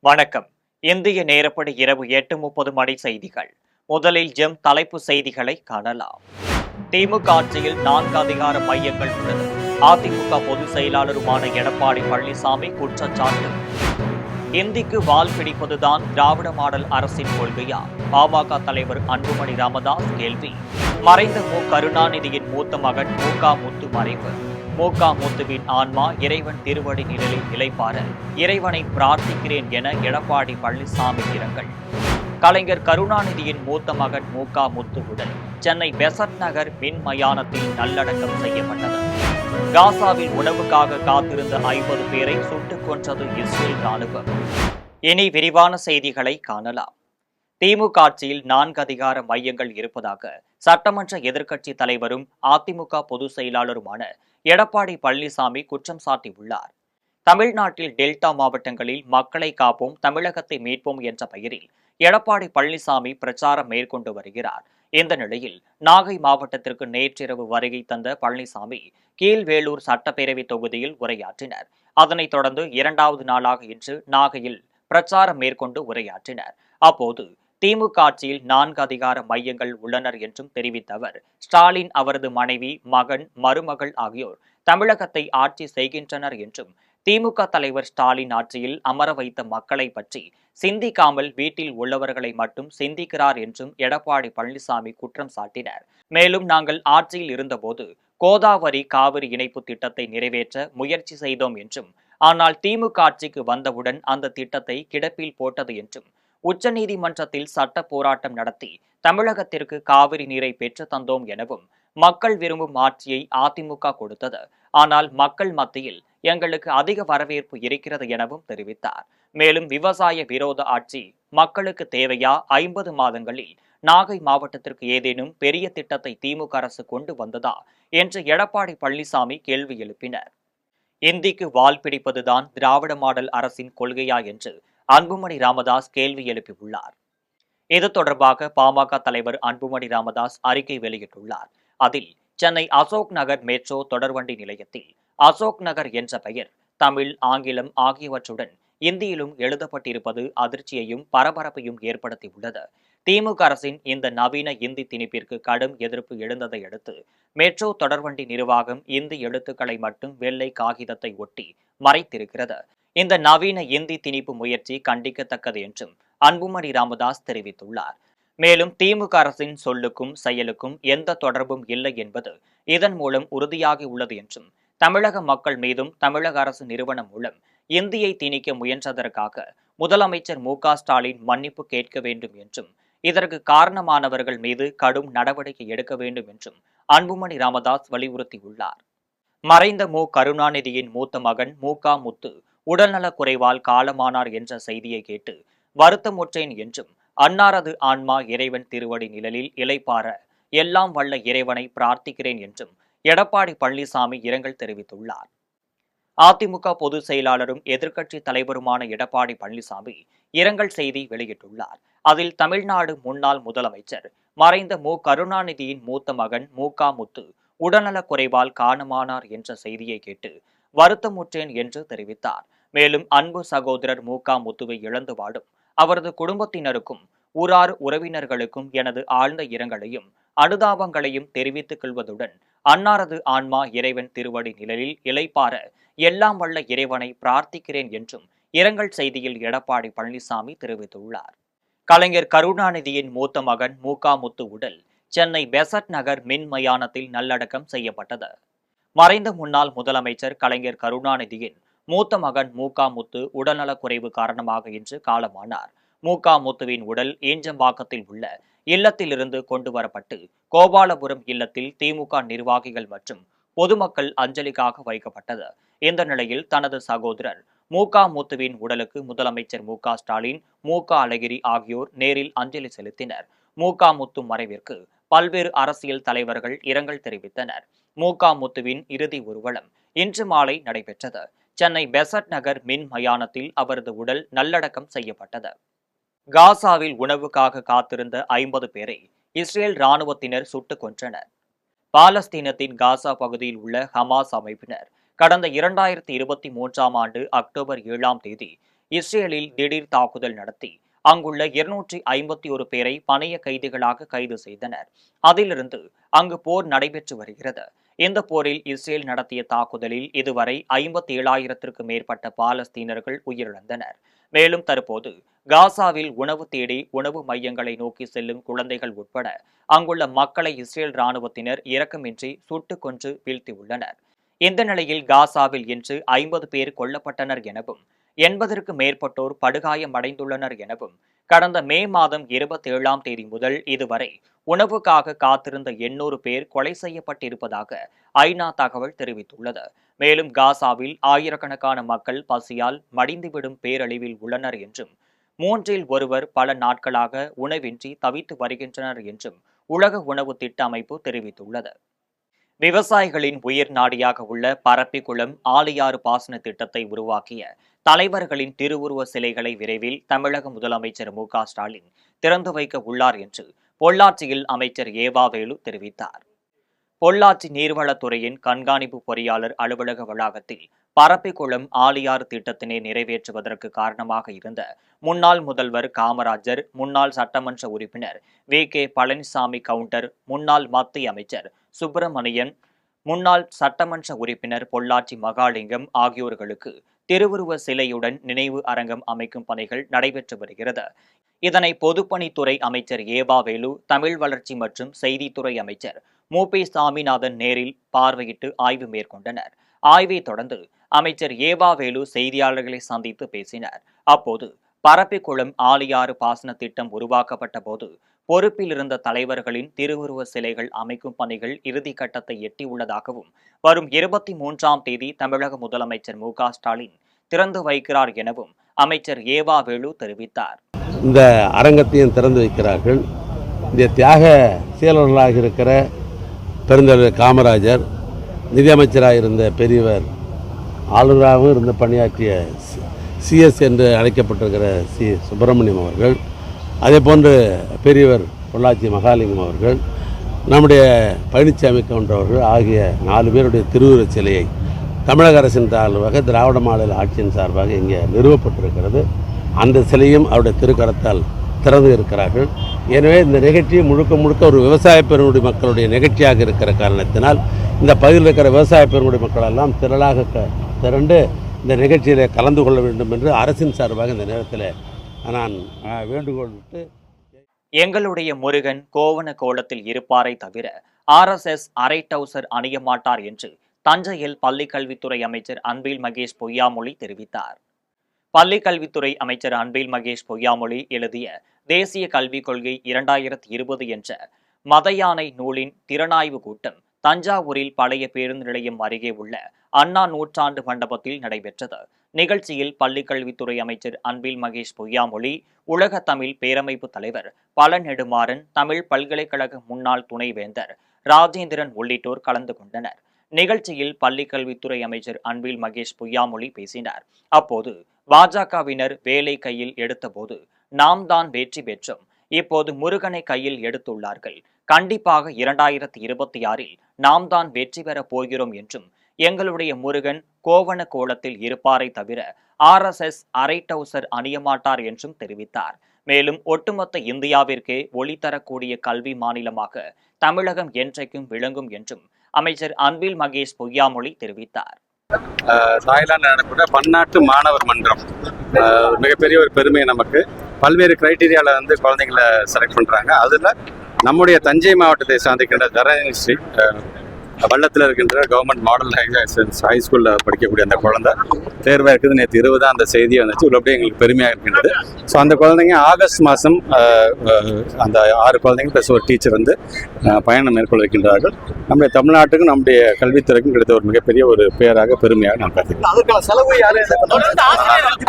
வணக்கம். இந்திய நேரப்படி இரவு 8:30 மணி செய்திகள். முதலில் தலைப்பு செய்திகளை காணலாம். திமுக ஆட்சியில் 4 அதிகார மையங்கள் உள்ளது. அதிமுக பொதுச் செயலாளருமான எடப்பாடி பழனிசாமி குற்றச்சாட்டு. இந்திக்கு வால் பிடிப்பதுதான் திராவிட மாடல் அரசின் கொள்கையா? பாமக தலைவர் அன்புமணி ராமதாஸ் கேள்வி. மறைந்த கருணாநிதியின் மூத்த மகன் முத்து மறைவு. முத்துவின் ஆன்மா இறைவன் திருவடி நிழலில் இளைப்பாற இறைவனை பிரார்த்திக்கிறேன் என எடப்பாடி பழனிசாமி இரங்கல். கலைஞர் கருணாநிதியின் மூத்த மகன் முத்து உடல் சென்னை பெசட் நகர் மின் மயானத்தில் நல்லடக்கம் செய்யப்பட்டது. காசாவில் உணவுக்காக காத்திருந்த 50 பேரை சுட்டுக் கொன்றது இஸ்ரேல் ராணுவம். இனி விரிவான செய்திகளை காணலாம். திமுக ஆட்சியில் 4 அதிகார மையங்கள் இருப்பதாக சட்டமன்ற எதிர்க்கட்சி தலைவரும் அதிமுக பொதுச் செயலாளருமான எடப்பாடி பழனிசாமி குற்றம் சாட்டியுள்ளார். தமிழ்நாட்டில் டெல்டா மாவட்டங்களில் மக்களை காப்போம், தமிழகத்தை மீட்போம் என்ற பெயரில் எடப்பாடி பழனிசாமி பிரச்சாரம் மேற்கொண்டு வருகிறார். இந்த நிலையில் நாகை மாவட்டத்திற்கு நேற்றிரவு வருகை தந்த பழனிசாமி கீழ்வேளூர் சட்டப்பேரவை தொகுதியில் உரையாற்றினர். அதனைத் தொடர்ந்து 2வது நாளாக இன்று நாகையில் பிரச்சாரம் மேற்கொண்டு உரையாற்றினர். அப்போது திமுக ஆட்சியில் 4 அதிகார மையங்கள் உள்ளனர் என்றும் தெரிவித்த அவர், ஸ்டாலின், அவரது மனைவி, மகன், மருமகள் ஆகியோர் தமிழகத்தை ஆட்சி செய்கின்றனர் என்றும், திமுக தலைவர் ஸ்டாலின் ஆட்சியில் அமர வைத்த மக்களை பற்றி சிந்திக்காமல் வீட்டில் உள்ளவர்களை மட்டும் சிந்திக்கிறார் என்றும் எடப்பாடி பழனிசாமி குற்றம் சாட்டினர். மேலும், நாங்கள் ஆட்சியில் இருந்தபோது கோதாவரி காவிரி இணைப்பு திட்டத்தை நிறைவேற்ற முயற்சி செய்தோம் என்றும், ஆனால் திமுக ஆட்சிக்கு வந்தவுடன் அந்த திட்டத்தை கிடப்பில் போட்டது என்றும், உச்சநீதிமன்றத்தில் சட்ட போராட்டம் நடத்தி தமிழகத்திற்கு காவிரி நீரை பெற்று தந்தோம் எனவும், மக்கள் விரும்பும் ஆட்சியை அதிமுக கொடுத்தது. ஆனால் மக்கள் மத்தியில் எங்களுக்கு அதிக வரவேற்பு இருக்கிறது எனவும் தெரிவித்தார். மேலும், விவசாய விரோத ஆட்சி மக்களுக்கு தேவையா? 50 மாதங்களில் நாகை மாவட்டத்திற்கு ஏதேனும் பெரிய திட்டத்தை திமுக அரசு கொண்டு வந்ததா என்று எடப்பாடி பழனிசாமி கேள்வி எழுப்பினர். இந்திக்கு வால் பிடிப்பதுதான் திராவிட மாடல் அரசின் கொள்கையா என்று அன்புமணி ராமதாஸ் கேள்வி எழுப்பியுள்ளார். இது தொடர்பாக பாமக தலைவர் அன்புமணி ராமதாஸ் அறிக்கை வெளியிட்டுள்ளார். அதில், சென்னை அசோக் நகர் மெட்ரோ தொடர்வண்டி நிலையத்தில் அசோக் நகர் என்ற பெயர் தமிழ், ஆங்கிலம் ஆகியவற்றுடன் இந்தியிலும் எழுதப்பட்டிருப்பது அதிர்ச்சியையும் பரபரப்பையும் ஏற்படுத்தியுள்ளது. திமுக அரசின் இந்த நவீன இந்தி திணிப்பிற்கு கடும் எதிர்ப்பு எழுந்ததை அடுத்து மெட்ரோ தொடர்வண்டி நிர்வாகம் இந்தி எழுத்துக்களை மட்டும் வெள்ளை காகிதத்தை ஒட்டி மறைத்திருக்கிறது. இந்த நவீன இந்தி திணிப்பு முயற்சி கண்டிக்கத்தக்கது என்றும் அன்புமணி ராமதாஸ் தெரிவித்துள்ளார். மேலும், திமுக அரசின் சொல்லுக்கும் செயலுக்கும் எந்த தொடர்பும் இல்லை என்பது இதன் மூலம் உறுதியாகி உள்ளது என்றும், தமிழக மக்கள் மீதும் தமிழக அரசு நிறுவனம் மூலம் இந்தியை திணிக்க முயன்றதற்காக முதலமைச்சர் ஸ்டாலின் மன்னிப்பு கேட்க வேண்டும் என்றும், இதற்கு காரணமானவர்கள் மீது கடும் நடவடிக்கை எடுக்க வேண்டும் என்றும் அன்புமணி ராமதாஸ் வலியுறுத்தியுள்ளார். மறைந்த கருணாநிதியின் மூத்த மகன் முத்து உடல்நலக் குறைவால் காலமானார் என்ற செய்தியை கேட்டு வருத்தமுற்றேன் என்றும், அன்னாரது ஆன்மா இறைவன் திருவடி நிழலில் இளைப்பாற எல்லாம் வல்ல இறைவனை பிரார்த்திக்கிறேன் என்றும் எடப்பாடி பழனிசாமி இரங்கல் தெரிவித்துள்ளார். அதிமுக பொதுச் செயலாளரும் எதிர்க்கட்சி தலைவருமான எடப்பாடி பழனிசாமி இரங்கல் செய்தி வெளியிட்டுள்ளார். அதில், தமிழ்நாடு முன்னாள் முதலமைச்சர் மறைந்த கருணாநிதியின் மூத்த மகன் முத்து உடல்நலக் குறைவால் காலமானார் என்ற செய்தியை கேட்டு வருத்தமுற்றேன் என்று தெரிவித்தார். மேலும், அன்பு சகோதரர் முத்துவை இழந்து வாடும் அவரது குடும்பத்தினருக்கும் ஊரார் உறவினர்களுக்கும் எனது ஆழ்ந்த இரங்கலையும் அனுதாபங்களையும் தெரிவித்துக் கொள்வதுடன், அன்னாரது ஆன்மா இறைவன் திருவடி நிழலில் இளைப்பாற எல்லாம் வல்ல இறைவனை பிரார்த்திக்கிறேன் என்றும் இரங்கல் செய்தியில் எடப்பாடி பழனிசாமி தெரிவித்துள்ளார். கலைஞர் கருணாநிதியின் மூத்த மகன் முத்து உடல் சென்னை பெசட் நகர் மின் மயானத்தில் நல்லடக்கம் செய்யப்பட்டது. மறைந்த முன்னாள் முதலமைச்சர் கலைஞர் கருணாநிதியின் மூத்த மகன் முத்து உடல்நலக் குறைவு காரணமாக இன்று காலமானார். முத்துவின் உடல் ஈஞ்சம்பாக்கத்தில் உள்ள இல்லத்திலிருந்து கொண்டு வரப்பட்டு கோபாலபுரம் இல்லத்தில் திமுக நிர்வாகிகள் மற்றும் பொதுமக்கள் அஞ்சலிக்காக வைக்கப்பட்டது. இந்த நிலையில் தனது சகோதரர் முத்துவின் உடலுக்கு முதலமைச்சர் ஸ்டாலின், அழகிரி ஆகியோர் நேரில் அஞ்சலி செலுத்தினர். முத்து மறைவிற்கு பல்வேறு அரசியல் தலைவர்கள் இரங்கல் தெரிவித்தனர். முத்துவின் இறுதி ஊர்வலம் இன்று மாலை நடைபெற்றது. சென்னை பெசட் நகர் மின் மயானத்தில் அவரது உடல் நல்லடக்கம் செய்யப்பட்டது. காசாவில் உணவுக்காக காத்திருந்த 50 பேரை இஸ்ரேல் ராணுவத்தினர் சுட்டுக் கொன்றனர். பாலஸ்தீனத்தின் காசா பகுதியில் உள்ள ஹமாஸ் அமைப்பினர் கடந்த 2023ஆம் ஆண்டு அக்டோபர் 7ஆம் தேதி இஸ்ரேலில் திடீர் தாக்குதல் நடத்தி அங்குள்ள 251 பேரை பணைய கைதிகளாக கைது செய்தனர். அதிலிருந்து அங்கு போர் நடைபெற்று வருகிறது. இந்த போரில் இஸ்ரேல் நடத்திய தாக்குதலில் இதுவரை 57,000-க்கும் மேற்பட்ட பாலஸ்தீனர்கள் உயிரிழந்தனர். மேலும் தற்போது காசாவில் உணவு தேடி உணவு மையங்களை நோக்கி செல்லும் குழந்தைகள் உட்பட அங்குள்ள மக்களை இஸ்ரேல் ராணுவத்தினர் இரக்கமின்றி சுட்டுக் கொன்று வீழ்த்தியுள்ளனர். இந்த நிலையில் காசாவில் இன்று 50 பேர் கொல்லப்பட்டனர் எனவும் 80க்கும் மேற்பட்டோர் படுகாயமடைந்துள்ளனர் எனவும் கடந்த மே மாதம் 27ஆம் தேதி முதல் இதுவரை உணவுக்காக காத்திருந்த 800 பேர் கொலை செய்யப்பட்டிருப்பதாக ஐநா தகவல் தெரிவித்துள்ளது. மேலும் காசாவில் ஆயிரக்கணக்கான மக்கள் பசியால் மடிந்துவிடும் பேரழிவில் உள்ளனர் என்றும் 3இல் ஒருவர் பல நாட்களாக உணவின்றி தவித்து வருகின்றனர் என்றும் உலக உணவு திட்ட அமைப்பு தெரிவித்துள்ளது. விவசாயிகளின் உயிர் நாடியாக உள்ள பரப்பிக்குளம் ஆழியாறு பாசன திட்டத்தை உருவாக்கிய தலைவர்களின் திருவுருவ சிலைகளை விரைவில் தமிழக முதலமைச்சர் மு.க.ஸ்டாலின் திறந்து வைக்க உள்ளார் என்று பொள்ளாச்சியில் அமைச்சர் ஏவாவேலு தெரிவித்தார். பொள்ளாச்சி நீர்வளத்துறையின் கண்காணிப்பு பொறியாளர் அலுவலக வளாகத்தில் பரப்பிக்குளம் ஆழியாறு திட்டத்தினை நிறைவேற்றுவதற்கு காரணமாக இருந்த முன்னாள் முதல்வர் காமராஜர், முன்னாள் சட்டமன்ற உறுப்பினர் வி.கே. பழனிசாமி கவுண்டர், முன்னாள் மத்திய அமைச்சர் சுப்பிரமணியன், முன்னாள் சட்டமன்ற உறுப்பினர் பொள்ளாச்சி மகாலிங்கம் ஆகியோர்களுக்கு திருவுருவ சிலையுடன் நினைவு அரங்கம் அமைக்கும் பணிகள் நடைபெற்று வருகிறது. இதனை பொதுப்பணித்துறை அமைச்சர் ஏவாவேலு, தமிழ் வளர்ச்சி மற்றும் செய்தித்துறை அமைச்சர் மு.பி. சாமிநாதன் நேரில் பார்வையிட்டு ஆய்வு மேற்கொண்டனர். ஆய்வை தொடர்ந்து அமைச்சர் ஏவாவேலு செய்தியாளர்களை சந்தித்து பேசினார். அப்போது பரப்பிக்குளம் ஆழியாறு பாசன திட்டம் உருவாக்கப்பட்ட போது பொறுப்பில் இருந்த தலைவர்களின் திருவுருவ சிலைகள் அமைக்கும் பணிகள் இறுதிக்கட்டத்தை எட்டியுள்ளதாகவும் வரும் 23ஆம் தேதி தமிழக முதலமைச்சர் மு.க.ஸ்டாலின் திறந்து வைக்கிறார் எனவும் அமைச்சர் ஏவாவேலு தெரிவித்தார். இந்த அரங்கத்தையும் திறந்து வைக்கிறார்கள். இந்த தியாக செயலர்களாக இருக்கிற பெருந்தலைவர் காமராஜர், நிதியமைச்சராக இருந்த பெரியவர், ஆளுநராகவும் இருந்து பணியாற்றிய சிஎஸ் என்று அழைக்கப்பட்டிருக்கிற சுப்பிரமணியம் அவர்கள், அதே போன்று பெரியவர் பொள்ளாச்சி மகாலிங்கம் அவர்கள், நம்முடைய பழனிசாமி கவுண்டர் ஆகிய 4 பேருடைய திருவுருவச் சிலையை தமிழக அரசின் சார்பாக திராவிட மாடல் ஆட்சியின் சார்பாக இங்கே நிறுவப்பட்டிருக்கிறது. அந்த சிலையும் அவருடைய திருக்கரத்தால் திறந்து இருக்கிறார்கள். எனவே இந்த நிகழ்ச்சி முழுக்க முழுக்க ஒரு விவசாய பெருங்குடி மக்களுடைய நிகழ்ச்சியாக இருக்கிற காரணத்தினால் இந்த பகுதியில் இருக்கிற விவசாய பெருங்குடி மக்கள் எல்லாம் திரளாக திரண்டு இந்த நிகழ்ச்சியில் கலந்து கொள்ள வேண்டும் என்று அரசின் சார்பாக இந்த நேரத்தில் நான் வேண்டுகோள் விட்டு, எங்களுடைய முருகன் கோவண கோலத்தில் இருப்பாரை தவிர RSS அரை டவுசர் அணிய மாட்டார் என்று தஞ்சையில் பள்ளிக்கல்வித்துறை அமைச்சர் அன்பில் மகேஷ் பொய்யாமொழி தெரிவித்தார். பள்ளிக்கல்வித்துறை அமைச்சர் அன்பில் மகேஷ் பொய்யாமொழி எழுதிய தேசிய கல்விக் கொள்கை 2020 என்ற மதயானை நூலின் திறனாய்வு கூட்டம் தஞ்சாவூரில் பழைய பேருந்து நிலையம் அருகே உள்ள அண்ணா நூற்றாண்டு மண்டபத்தில் நடைபெற்றது. நிகழ்ச்சியில் பள்ளிக்கல்வித்துறை அமைச்சர் அன்பில் மகேஷ் பொய்யாமொழி, உலக தமிழ் பேரமைப்பு தலைவர் பழ நெடுமாறன், தமிழ் பல்கலைக்கழக முன்னாள் துணைவேந்தர் ராஜேந்திரன் உள்ளிட்டோர் கலந்து கொண்டனர். நிகழ்ச்சியில் பள்ளிக்கல்வித்துறை அமைச்சர் அன்பில் மகேஷ் பொய்யாமொழி பேசினார். அப்போது பாஜகவினர் வேலை கையில் எடுத்தபோது நாம் தான் வெற்றி பெற்றோம், இப்போது முருகனை கையில் எடுத்துள்ளார்கள், கண்டிப்பாக 2026இல் நாம் தான் வெற்றி பெறப் போகிறோம் என்றும் எங்களுடைய முருகன் கோவண கோலத்தில் இருப்பாரை தவிர RSS அரை டவுசர் அணியமாட்டார் என்றும் தெரிவித்தார். மேலும் ஒட்டுமொத்த இந்தியாவிற்கே ஒளி தரக்கூடிய கல்வி மாநிலமாக தமிழகம் என்றைக்கும் விளங்கும் என்றும் அமைச்சர் அன்பில் மகேஷ் பொய்யாமொழி தெரிவித்தார். தாய்லாந்து நடக்கூடிய பன்னாட்டு மாணவர் மன்றம் மிகப்பெரிய ஒரு பெருமை. நமக்கு பல்வேறு கிரைட்டீரியாவில் வந்து குழந்தைங்களை செலக்ட் பண்ணுறாங்க. அதில் நம்முடைய தஞ்சை மாவட்டத்தை சார்ந்திருக்கின்ற தரணி ஸ்ரீ வள்ளத்தில் இருக்கின்ற கவர்மெண்ட் மாடல் ஹை ஸ்கூலில் படிக்கக்கூடிய அந்த குழந்தை தேர்வாக இருக்குது. நேற்று 20 அந்த செய்தி வந்துச்சு. உள்ளபடியே எங்களுக்கு பெருமையாக இருக்கின்றது. ஸோ அந்த குழந்தைங்க ஆகஸ்ட் மாதம் அந்த 6 குழந்தைங்க ப்ளஸ் ஒரு டீச்சர் வந்து பயணம் மேற்கொள்ள இருக்கின்றார்கள். நம்முடைய தமிழ்நாட்டுக்கும் நம்முடைய கல்வித்துறைக்கும் கிடைத்த ஒரு மிகப்பெரிய ஒரு பெயராக பெருமையாக நான் பார்க்கிறேன். அதுக்கான செலவு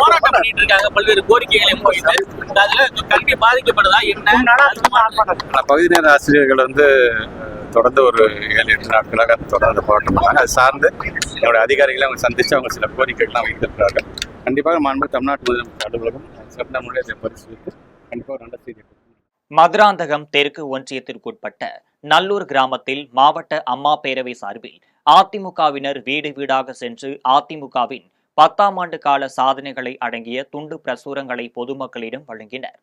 போராட்டம் பண்ணிட்டு இருக்காங்க, பல்வேறு கோரிக்கைகளை கல்வி பாதிக்கப்படுதா என்ன? பகுதி நேர ஆசிரியர்கள் வந்து தொடர்ந்து ஒரு 7-8 நாட்களாக தொடர்ந்து போராட்டம் பண்ணாங்க. அது சார்ந்து என்னுடைய அதிகாரிகளை அவங்க சந்தித்து அவங்க சில கோரிக்கைகள்லாம் வைத்திருக்கிறார்கள். கண்டிப்பாக மாண்பு தமிழ்நாட்டு முதலமைச்சர் அலுவலகம் சிறந்த முறையில் அதை பரிசீலித்து கண்டிப்பாக ஒரு நல்ல செய்தி. மதுராந்தகம் தெற்கு ஒன்றியத்திற்குட்பட்ட நல்லூர் கிராமத்தில் மாவட்ட அம்மா பேரவை சார்பில் அதிமுகவினர் வீடு வீடாக சென்று அதிமுகவின் 10ஆம் ஆண்டு கால சாதனைகளை அடங்கிய துண்டு பிரசுரங்களை பொதுமக்களிடம் வழங்கினர்.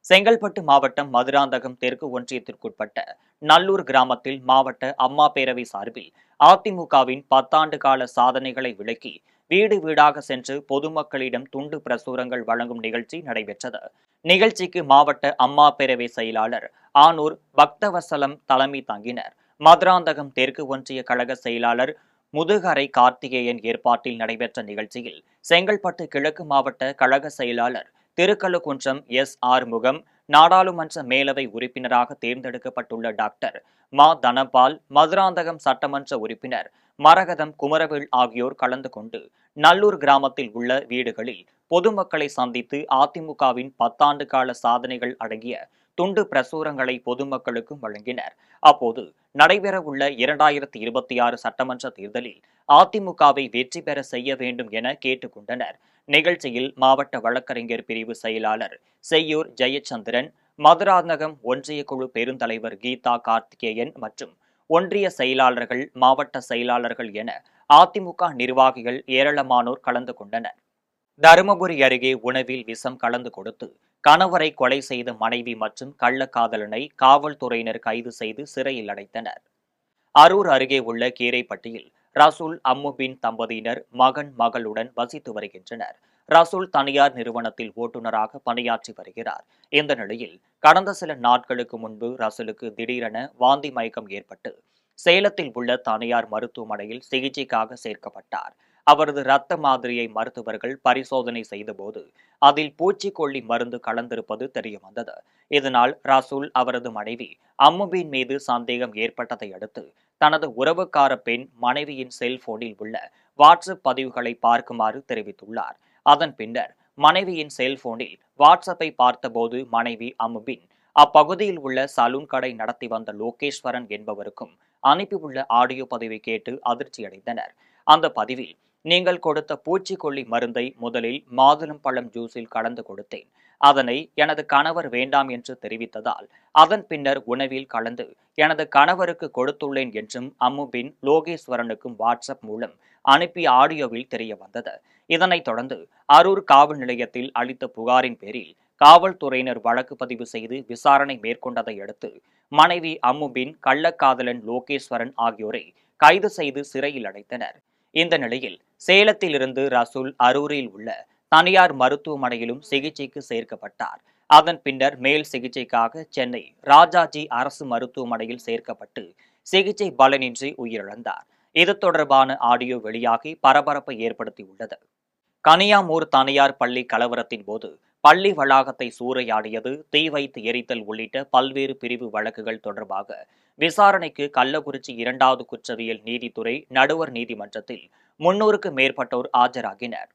செங்கல்பட்டு மாவட்டம் மதுராந்தகம் தெற்கு ஒன்றியத்திற்குட்பட்ட நல்லூர் கிராமத்தில் மாவட்ட அம்மா பேரவை சார்பில் அதிமுகவின் 10 ஆண்டு கால சாதனைகளை விளக்கி வீடு வீடாக சென்று பொதுமக்களிடம் துண்டு பிரசுரங்கள் வழங்கும் நிகழ்ச்சி நடைபெற்றது. நிகழ்ச்சிக்கு மாவட்ட அம்மா பேரவை செயலாளர் ஆனூர் பக்தவசலம் தலைமை தாங்கினர். மதுராந்தகம் தெற்கு ஒன்றிய கழக செயலாளர் முதுகரை கார்த்திகேயன் ஏற்பாட்டில் நடைபெற்ற நிகழ்ச்சியில் செங்கல்பட்டு கிழக்கு மாவட்ட கழக செயலாளர் திருக்கழுக்குன்றம் ஆறுமுகம், நாடாளுமன்ற மேலவை உறுப்பினராக தேர்ந்தெடுக்கப்பட்டுள்ள டாக்டர் மா தனபால், மதுராந்தகம் சட்டமன்ற உறுப்பினர் மரகதம் குமரவேல் ஆகியோர் கலந்து கொண்டு நல்லூர் கிராமத்தில் உள்ள வீடுகளில் பொதுமக்களை சந்தித்து அதிமுகவின் 10 ஆண்டு கால சாதனைகள் அடங்கிய துண்டு பிரசுரங்களை பொதுமக்களுக்கும் வழங்கினர். அப்போது நடைபெறவுள்ள 2026 சட்டமன்ற தேர்தலில் அதிமுகவை வெற்றி பெற செய்ய வேண்டும் என கேட்டுக்கொண்டனர். நிகழ்ச்சியில் மாவட்ட வழக்கறிஞர் பிரிவு செயலாளர் செய்யூர் ஜெயச்சந்திரன், மதுராந்தகம் ஒன்றிய குழு பெருந்தலைவர் கீதா கார்த்திகேயன் மற்றும் ஒன்றிய செயலாளர்கள், மாவட்ட செயலாளர்கள் என அதிமுக நிர்வாகிகள் ஏராளமானோர் கலந்து கொண்டனர். தருமபுரி அருகே உணவில் விஷம் கலந்து கொடுத்து கணவரை கொலை செய்த மனைவி மற்றும் கள்ளக்காதலனை காவல்துறையினர் கைது செய்து சிறையில் அடைத்தனர். அரூர் அருகே உள்ள கீரைப்பட்டியில் ரசூல் அம்முபின் தம்பதியினர் மகன் மகளுடன் வசித்து வருகின்றனர். ரசூல் தனியார் நிறுவனத்தில் ஓட்டுநராக பணியாற்றி வருகிறார். இந்த நிலையில் கடந்த சில நாட்களுக்கு முன்பு ரசூலுக்கு திடீரென வாந்தி மயக்கம் ஏற்பட்டு சேலத்தில் உள்ள தனியார் மருத்துவமனையில் சிகிச்சைக்காக சேர்க்கப்பட்டார். அவரது இரத்த மாதிரியை மருத்துவர்கள் பரிசோதனை செய்தபோது அதில் பூச்சிக்கொல்லி மருந்து கலந்திருப்பது தெரியவந்தது. இதனால் ரசூல் அவரது மனைவி அம்முபின் மீது சந்தேகம் ஏற்பட்டதை அடுத்து தனது உறவுக்கார பெண் மனைவியின் செல்போனில் உள்ள வாட்ஸ்அப் பதிவுகளை பார்க்குமாறு தெரிவித்துள்ளார். அதன் பின்னர் மனைவியின் செல்போனில் வாட்ஸ்அப்பை பார்த்தபோது மனைவி அம்முபின் அப்பகுதியில் உள்ள சலூன் கடை நடத்தி வந்த லோகேஸ்வரன் என்பவருக்கும் அனுப்பியுள்ள ஆடியோ பதிவை கேட்டு அதிர்ச்சியடைந்தனர். அந்த பதிவில், நீங்கள் கொடுத்த பூச்சிக்கொல்லி மருந்தை முதலில் மாதுளம் பழம் ஜூஸில் கலந்து கொடுத்தேன். அதனை எனது கணவர் வேண்டாம் என்று தெரிவித்ததால் அதன் பின்னர் உணவில் கலந்து எனது கணவருக்கு கொடுத்துள்ளேன் என்றும் அம்முபின் லோகேஸ்வரனுக்கும் வாட்ஸ்அப் மூலம் அனுப்பிய ஆடியோவில் தெரிய வந்தது. இதனைத் தொடர்ந்து அரூர் காவல் நிலையத்தில் அளித்த புகாரின் பேரில் காவல்துறையினர் வழக்கு பதிவு செய்து விசாரணை மேற்கொண்டதை அடுத்து மனைவி அம்முபின், கள்ளக்காதலன் லோகேஸ்வரன் ஆகியோரை கைது செய்து சிறையில் அடைத்தனர். இந்த நிலையில் சேலத்திலிருந்து ரசூல் அரூரில் உள்ள தனியார் மருத்துவமனையிலும் சிகிச்சைக்கு சேர்க்கப்பட்டார். அதன் பின்னர் மேல் சிகிச்சைக்காக சென்னை ராஜாஜி அரசு மருத்துவமனையில் சேர்க்கப்பட்டு சிகிச்சை பலனின்றி உயிரிழந்தார். இது தொடர்பான ஆடியோ வெளியாகி பரபரப்பை ஏற்படுத்தியுள்ளது. கனியாமூர் தனியார் பள்ளி கலவரத்தின் போது பள்ளி வளாகத்தை சூறையாடியது, தீ வைத்து எரித்தல் உள்ளிட்ட பல்வேறு பிரிவு வழக்குகள் தொடர்பாக விசாரணைக்கு கள்ளக்குறிச்சி 2வது குற்றவியல் நீதித்துறை நடுவர் நீதிமன்றத்தில் 300க்கு மேற்பட்டோர் ஆஜராகினர்.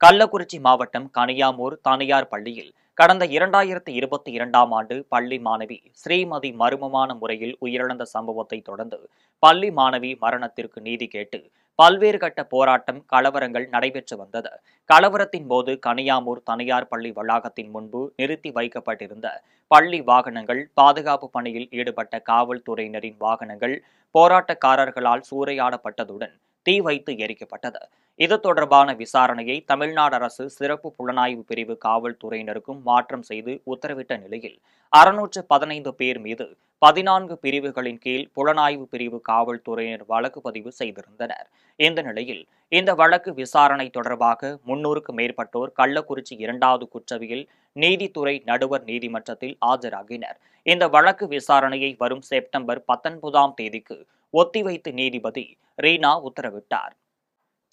கள்ளக்குறிச்சி மாவட்டம் கனியாமூர் தனியார் பள்ளியில் கடந்த 2022ஆம் ஆண்டு பள்ளி மாணவி ஸ்ரீமதி மர்மமான முறையில் உயிரிழந்த சம்பவத்தை தொடர்ந்து பள்ளி மாணவி மரணத்திற்கு நீதி கேட்டு பல்வேறு கட்ட போராட்டம், கலவரங்கள் நடைபெற்று வந்தது. கலவரத்தின் போது கனியாமூர் தனியார் பள்ளி வளாகத்தின் முன்பு நிறுத்தி வைக்கப்பட்டிருந்த பள்ளி வாகனங்கள், பாதுகாப்பு பணியில் ஈடுபட்ட காவல்துறையினரின் வாகனங்கள் போராட்டக்காரர்களால் சூறையாடப்பட்டதுடன் தீ வைத்து எரிக்கப்பட்டது. இது தொடர்பான விசாரணையை தமிழ்நாடு அரசு சிறப்பு புலனாய்வு பிரிவு காவல்துறையினருக்கும் மாற்றம் செய்து உத்தரவிட்ட நிலையில் 615 பேர் மீது 14 பிரிவுகளின் கீழ் புலனாய்வு பிரிவு காவல்துறையினர் வழக்கு பதிவு செய்திருந்தனர். இந்த நிலையில் இந்த வழக்கு விசாரணை தொடர்பாக 300க்கு மேற்பட்டோர் கள்ளக்குறிச்சி 2வது குற்றவியல் நீதித்துறை நடுவர் நீதிமன்றத்தில் ஆஜராகினர். இந்த வழக்கு விசாரணையை வரும் செப்டம்பர் 19ஆம் தேதிக்கு ஒத்திவைத்து நீதிபதி ரீனா உத்தரவிட்டார்.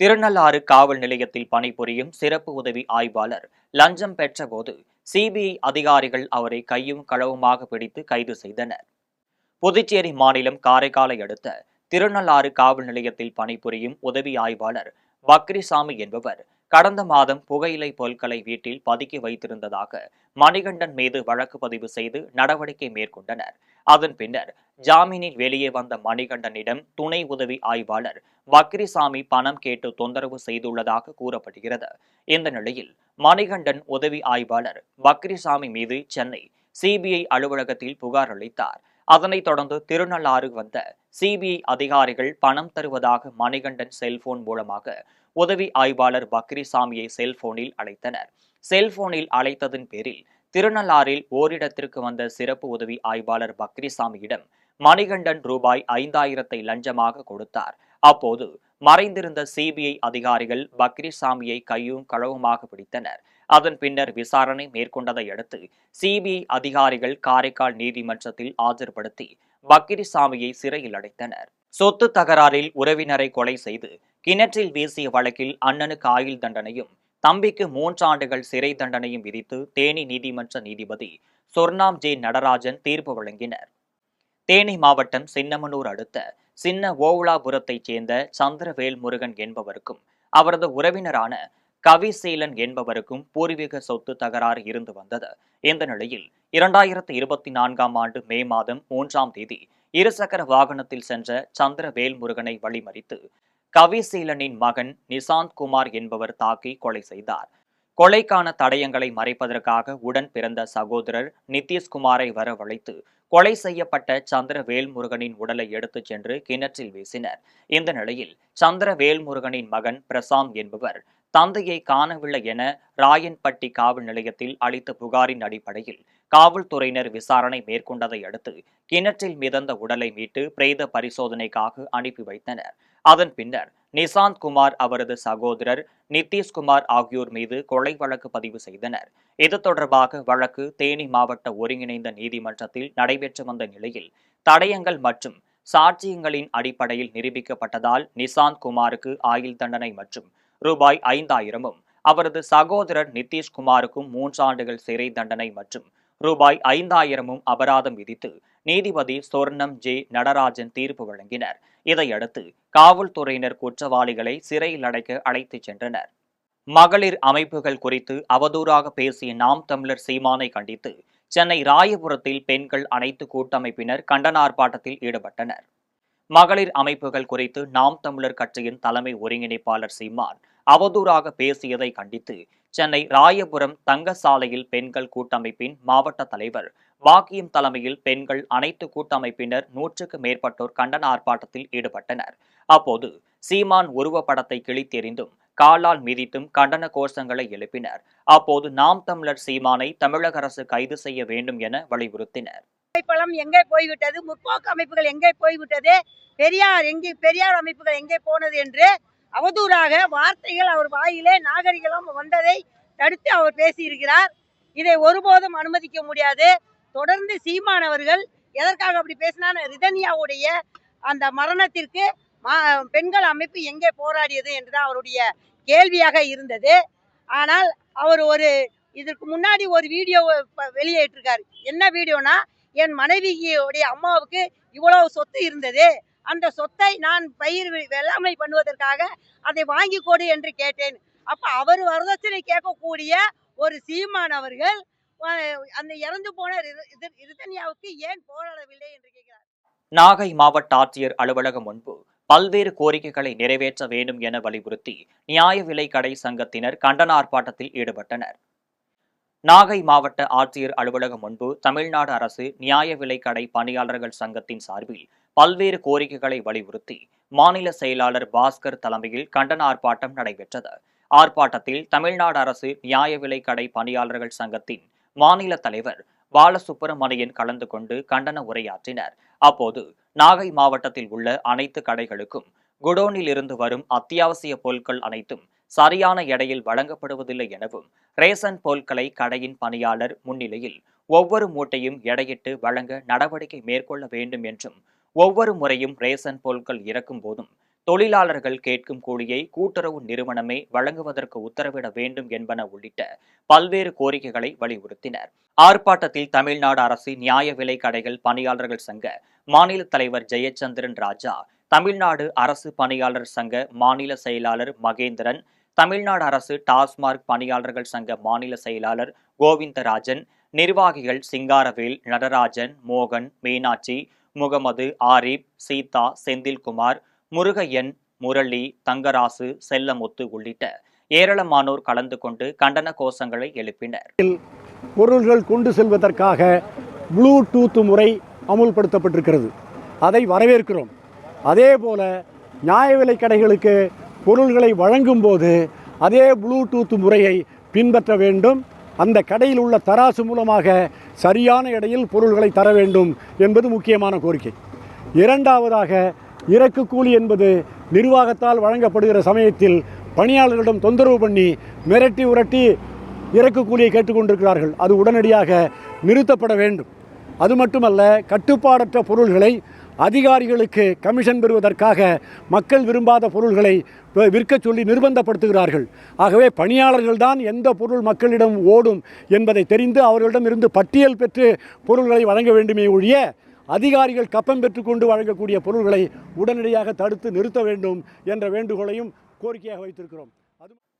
திருநள்ளாறு காவல் நிலையத்தில் பணிபுரியும் சிறப்பு உதவி ஆய்வாளர் லஞ்சம் பெற்றபோது சிபிஐ அதிகாரிகள் அவரை கையும் களவுமாக பிடித்து கைது செய்தனர். புதுச்சேரி மாநிலம் காரைக்காலை அடுத்த திருநள்ளாறு காவல் நிலையத்தில் பணிபுரியும் உதவி ஆய்வாளர் வக்ரிசாமி என்பவர் கடந்த மாதம் புகையிலை பொருட்களை வீட்டில் பதுக்கி வைத்திருந்ததாக மணிகண்டன் மீது வழக்கு பதிவு செய்து நடவடிக்கை மேற்கொண்டனர். அதன் பின்னர் ஜாமீனில் வெளியே வந்த மணிகண்டனிடம் துணை உதவி ஆய்வாளர் வக்ரிசாமி பணம் கேட்டு தொந்தரவு செய்துள்ளதாக கூறப்படுகிறது. இந்த நிலையில் மணிகண்டன் உதவி ஆய்வாளர் வக்ரிசாமி மீது சென்னை சிபிஐ அலுவலகத்தில் புகார் அளித்தார். அதனைத் தொடர்ந்து திருநள்ளாறு வந்த சிபிஐ அதிகாரிகள் பணம் தருவதாக மணிகண்டன் செல்போன் மூலமாக உதவி ஆய்வாளர் பக்ரிசாமியை செல்போனில் அழைத்தனர். செல்போனில் அழைத்ததன் பேரில் திருநள்ளாறில் ஓரிடத்திற்கு வந்த சிறப்பு உதவி ஆய்வாளர் பக்ரிசாமியிடம் மணிகண்டன் ரூபாய் 5000 லஞ்சமாக கொடுத்தார். அப்போது மறைந்திருந்த சிபிஐ அதிகாரிகள் பக்ரிசாமியை கையும் களவுமாக பிடித்தனர். அதன் பின்னர் விசாரணை மேற்கொண்டதை அடுத்து சிபிஐ அதிகாரிகள் காரைக்கால் நீதிமன்றத்தில் ஆஜர்படுத்தி பக்ரிசாமியை சிறையில் அடைத்தனர். சொத்து தகராறில் உறவினரை கொலை செய்து கிணற்றில் வீசிய வழக்கில் அண்ணனுக்கு ஆயுள் தண்டனையும் தம்பிக்கு 3 ஆண்டுகள் சிறை தண்டனையும் விதித்து தேனி நீதிமன்ற நீதிபதி சொர்ணாம் ஜே நடராஜன் தீர்ப்பு வழங்கினர். தேனி மாவட்டம் சின்னமனூர் அடுத்த சின்ன ஓவுலாபுரத்தைச் சேர்ந்த சந்திரவேல் முருகன் என்பவருக்கும் அவரது உறவினரான கவிசீலன் என்பவருக்கும் பூர்வீக சொத்து தகராறு இருந்து வந்தது. இந்த நிலையில் 2024ஆம் ஆண்டு மே மாதம் 3ஆம் தேதி இருசக்கர வாகனத்தில் சென்ற சந்திரவேல் முருகனை வழிமறித்து கவிசீலனின் மகன் நிசாந்த் குமார் என்பவர் தாக்கி கொலை செய்தார். கொலைக்கான தடயங்களை மறைப்பதற்காக உடன் பிறந்த சகோதரர் நிதிஷ்குமாரை வரவழைத்து கொலை செய்யப்பட்ட சந்திரவேல்முருகனின் உடலை எடுத்துச் சென்று கிணற்றில் வீசினர். இந்த நிலையில் சந்திரவேல்முருகனின் மகன் பிரசாந்த் என்பவர் தந்தையை காணவில்லை என ராயன்பட்டி காவல் நிலையத்தில் அளித்த புகாரின் அடிப்படையில் காவல்துறையினர் விசாரணை மேற்கொண்டதை அடுத்து கிணற்றில் மிதந்த உடலை மீட்டு பிரேத பரிசோதனைக்காக அனுப்பி வைத்தனர். அதன் பின்னர் நிசாந்த் குமார், அவரது சகோதரர் நிதிஷ்குமார் ஆகியோர் மீது கொலை வழக்கு பதிவு செய்தனர். இது தொடர்பாக வழக்கு தேனி மாவட்ட ஒருங்கிணைந்த நீதிமன்றத்தில் நடைபெற்று வந்த நிலையில் தடயங்கள் மற்றும் சாட்சியங்களின் அடிப்படையில் நிரூபிக்கப்பட்டதால் நிசாந்த் குமாருக்கு ஆயுள் தண்டனை மற்றும் ரூபாய் 5000ம், அவரது சகோதரர் நிதிஷ்குமாருக்கும் 3 ஆண்டுகள் சிறை தண்டனை மற்றும் ரூபாய் 5000ம் அபராதம் விதித்து நீதிபதி சொர்ணம் ஜே நடராஜன் தீர்ப்பு வழங்கினர். இதையடுத்து காவல்துறையினர் குற்றவாளிகளை சிறையில் அடைக்க அழைத்துச் சென்றனர். மகளிர் அமைப்புகள் குறித்து அவதூறாக பேசிய நாம் தமிழர் சீமானை கண்டித்து சென்னை ராயபுரத்தில் பெண்கள் அனைத்து கூட்டமைப்பினர் கண்டன ஆர்ப்பாட்டத்தில் ஈடுபட்டனர். மகளிர் அமைப்புகள் குறித்து நாம் தமிழர் கட்சியின் தலைமை ஒருங்கிணைப்பாளர் சீமான் அவதூறாக பேசியதை கண்டித்து சென்னை ராயபுரம் தங்கசாலையில் பெண்கள் கூட்டமைப்பின் மாவட்ட தலைவர் பாக்கியம் தலைமையில் பெண்கள் அனைத்து கூட்டமைப்பினர் 100க்கு மேற்பட்டோர் கண்டன ஆர்ப்பாட்டத்தில் ஈடுபட்டனர். அப்போது சீமான் உருவப்படத்தை கிழித்தெறிந்தும் காலால் மிதித்தும் கண்டன கோஷங்களை எழுப்பினர். அப்போது நாம் தமிழர் சீமானை தமிழக அரசு கைது செய்ய வேண்டும் என வலியுறுத்தினர். பழம் எங்கே போய்விட்டது, முற்போக்கு அமைப்புகள் எங்கே போய்விட்டது, பெரியார் அமைப்புகள் எங்கே போனது என்று அவதூறாக வார்த்தைகள் அவர் வாயிலே நாகரிகம் வந்ததை தடுத்து அவர் பேசியிருக்கிறார். இதை ஒருபோதும் அனுமதிக்க முடியாது. தொடர்ந்து சீமான் அவர்கள் எதற்காக அப்படி பேசினார்? ரிதன்யாவுடைய அந்த மரணத்திற்கு பெண்கள் அமைப்பு எங்கே போராடியது என்றுதான் அவருடைய கேள்வியாக இருந்தது. ஆனால் அவர் இதற்கு முன்னாடி ஒரு வீடியோ வெளியிட்டிருக்காரு. என்ன வீடியோனா, என் மனைவியுடைய அம்மாவுக்கு இவ்வளவு சொத்து இருந்தது, அந்த சொத்தை நான் வெள்ளாமை பண்ணுவதற்காக அதை வாங்கி கொடு என்று கேட்டேன். அப்ப அவர் வரதட்சணை கேட்கக்கூடிய ஒரு சீமான் அவர்கள் அந்த இறந்து போன ரிதன்யாவுக்கு ஏன் போராடவில்லை என்று கேட்கிறார். நாகை மாவட்ட ஆட்சியர் அலுவலகம் முன்பு பல்வேறு கோரிக்கைகளை நிறைவேற்ற வேண்டும் என வலியுறுத்தி நியாய விலை கடை சங்கத்தினர் கண்டன ஆர்ப்பாட்டத்தில் ஈடுபட்டனர். நாகை மாவட்ட ஆட்சியர் அலுவலகம் முன்பு தமிழ்நாடு அரசு நியாய விலை கடை பணியாளர்கள் சங்கத்தின் சார்பில் பல்வேறு கோரிக்கைகளை வலியுறுத்தி மாநில செயலாளர் பாஸ்கர் தலைமையில் கண்டன ஆர்ப்பாட்டம் நடைபெற்றது. ஆர்ப்பாட்டத்தில் தமிழ்நாடு அரசு நியாய விலை கடை பணியாளர்கள் சங்கத்தின் மாநில தலைவர் பாலசுப்பிரமணியன் கலந்து கொண்டு கண்டன உரையாற்றினர். அப்போது நாகை மாவட்டத்தில் உள்ள அனைத்து கடைகளுக்கும் குடோனில் இருந்து வரும் அத்தியாவசிய பொருட்கள் அனைத்தும் சரியான எடையில் வழங்கப்படுவதில்லை எனவும், ரேஷன் பொருட்களை கடையின் பணியாளர் முன்னிலையில் ஒவ்வொரு மூட்டையும் எடையிட்டு வழங்க நடவடிக்கை மேற்கொள்ள வேண்டும் என்றும், ஒவ்வொரு முறையும் ரேஷன் பொருட்கள் இறக்கும் போதும் தொழிலாளர்கள் கேட்கும் கூலியை கூட்டுறவு நிறுவனமே வழங்குவதற்கு உத்தரவிட வேண்டும் என்பன உள்ளிட்ட பல்வேறு கோரிக்கைகளை வலியுறுத்தினர். ஆர்ப்பாட்டத்தில் தமிழ்நாடு அரசு நியாய விலை கடைகள் பணியாளர்கள் சங்க மாநில தலைவர் ஜெயச்சந்திரன் ராஜா, தமிழ்நாடு அரசு பணியாளர் சங்க மாநில செயலாளர் மகேந்திரன், தமிழ்நாடு அரசு டாஸ்மார்க் பணியாளர்கள் சங்க மாநில செயலாளர் கோவிந்தராஜன், நிர்வாகிகள் சிங்காரவேல், நடராஜன், மோகன், மீனாட்சி, முகமது, ஆரிப், சீதா, செந்தில்குமார், முருகையன், முரளி, தங்கராசு, செல்லமுத்து உள்ளிட்ட ஏராளமானோர் கலந்து கொண்டு கண்டன கோஷங்களை எழுப்பினர். பொருள்கள் கொண்டு செல்வதற்காக ப்ளூடூத் முறை அமுல்படுத்தப்பட்டிருக்கிறது. அதை வரவேற்கிறோம். அதே போல நியாய விலை கடைகளுக்கு பொருள்களை வழங்கும்போது அதே ப்ளூடூத் முறையை பின்பற்ற வேண்டும். அந்த கடையில் உள்ள தராசு மூலமாக சரியான எடையில் பொருள்களை தர வேண்டும் என்பது முக்கியமான கோரிக்கை. இரண்டாவதாக, இறக்கு கூலி என்பது நிர்வாகத்தால் வழங்கப்படுகிற சமயத்தில் பணியாளர்களிடம் தொந்தரவு பண்ணி மிரட்டி உரட்டி இறக்கு கூலியை கேட்டுக்கொண்டிருக்கிறார்கள். அது உடனடியாக நிறுத்தப்பட வேண்டும். அது மட்டுமல்ல, கட்டுப்பாடற்ற பொருள்களை அதிகாரிகளுக்கு கமிஷன் பெறுவதற்காக மக்கள் விரும்பாத பொருள்களை விற்க சொல்லி நிர்பந்தப்படுத்துகிறார்கள். ஆகவே பணியாளர்கள் தான் எந்த பொருள் மக்களிடம் ஓடும் என்பதை தெரிந்து அவர்களிடம் இருந்து பட்டியல் பெற்று பொருள்களை வழங்க வேண்டுமே ஒழிய அதிகாரிகள் கப்பம் பெற்றுக்கொண்டு வழங்கக்கூடிய பொருள்களை உடனடியாக தடுத்து நிறுத்த வேண்டும் என்ற வேண்டுகோளையும் கோரிக்கையாக வைத்திருக்கிறோம்.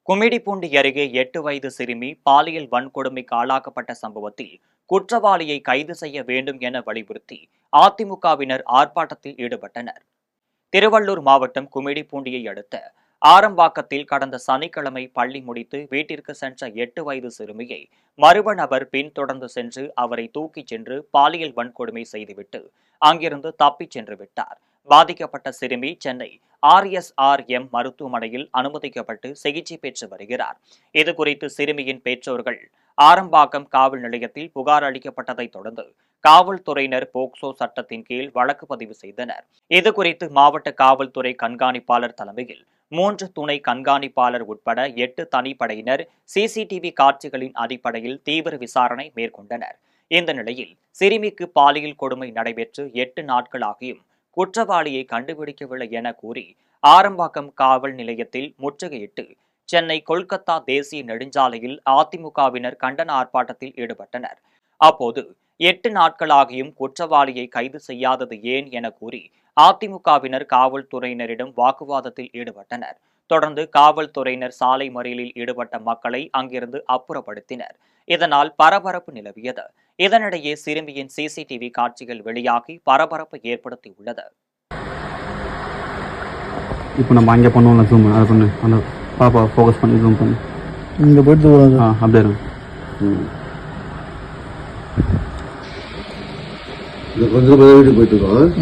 கும்மிடிப்பூண்டி அருகே 8 வயது சிறுமி பாலியல் வன்கொடுமைக்கு ஆளாக்கப்பட்ட சம்பவத்தில் குற்றவாளியை கைது செய்ய வேண்டும் என வலியுறுத்தி அதிமுகவினர் ஆர்ப்பாட்டத்தில் ஈடுபட்டனர். திருவள்ளூர் மாவட்டம் கும்மிடிப்பூண்டியை அடுத்த ஆரம்பாக்கத்தில் கடந்த சனிக்கிழமை பள்ளி முடித்து வீட்டிற்கு சென்ற 8 வயது சிறுமியை மர்ம நபர் பின்தொடர்ந்து சென்று அவரை தூக்கிச் சென்று பாலியல் வன்கொடுமை செய்துவிட்டு அங்கிருந்து தப்பிச் சென்று விட்டார். பாதிக்கப்பட்ட சிறுமி சென்னை RSRM மருத்துவமனையில் அனுமதிக்கப்பட்டு சிகிச்சை பெற்று வருகிறார். இதுகுறித்து சிறுமியின் பெற்றோர்கள் ஆரம்பாக்கம் காவல் நிலையத்தில் புகார் அளிக்கப்பட்டதை தொடர்ந்து காவல்துறையினர் போக்சோ சட்டத்தின் கீழ் வழக்கு பதிவு செய்தனர். இதுகுறித்து மாவட்ட காவல்துறை கண்காணிப்பாளர் தலைமையில் 3 துணை கண்காணிப்பாளர் உட்பட 8 தனிப்படையினர் CCTV காட்சிகளின் அடிப்படையில் தீவிர விசாரணை மேற்கொண்டனர். இந்த நிலையில் சிறுமிக்கு பாலியல் கொடுமை நடைபெற்று 8 நாட்களாகியும் குற்றவாளியை கண்டுபிடிக்கவில்லை என கூறி ஆரம்பாக்கம் காவல் நிலையத்தில் முற்றுகையிட்டு சென்னை கொல்கத்தா தேசிய நெடுஞ்சாலையில் அதிமுகவினர் கண்டன ஆர்ப்பாட்டத்தில் ஈடுபட்டனர். அப்போது 8 நாட்களாகியும் குற்றவாளியை கைது செய்யாதது ஏன் என கூறி அதிமுகவினர் காவல்துறையினரிடம் வாக்குவாதத்தில் ஈடுபட்டனர். தொடர்ந்து காவல்துறையினர் சாலை மறியலில் ஈடுபட்ட மக்களை அங்கிருந்து அப்புறப்படுத்தினர். இதனால் பரபரப்பு நிலவியது. இதனிடையே சிறுமியின் CCTV காட்சிகள் வெளியாகி பரபரப்பை ஏற்படுத்தியுள்ளது. இப்போ நம்ம அங்கே பண்ணுவோம்ல ஜூம், அதை பண்ணு, அந்த பாப்பா ஃபோக்கஸ் பண்ணி ஜூம் பண்ணு. இங்கே போயிட்டு அப்படியே இருக்கும். கொஞ்சம் வீட்டுக்கு போயிட்டு இருக்கோம்.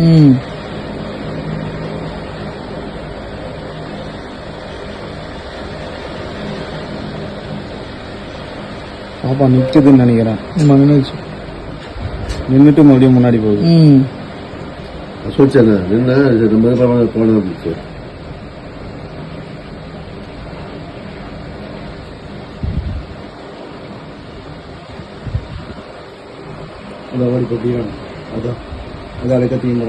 பாப்பா நிற்குதுன்னு நினைக்கிறேன். நின்றுட்டு மறுபடியும் முன்னாடி போகுது. சொல்லிச்சேன் நின்று நம்ம போன இருந்துச்சு. அதான் ஓடி போட்டியும் அதான் அது அழைக்கத்தையும்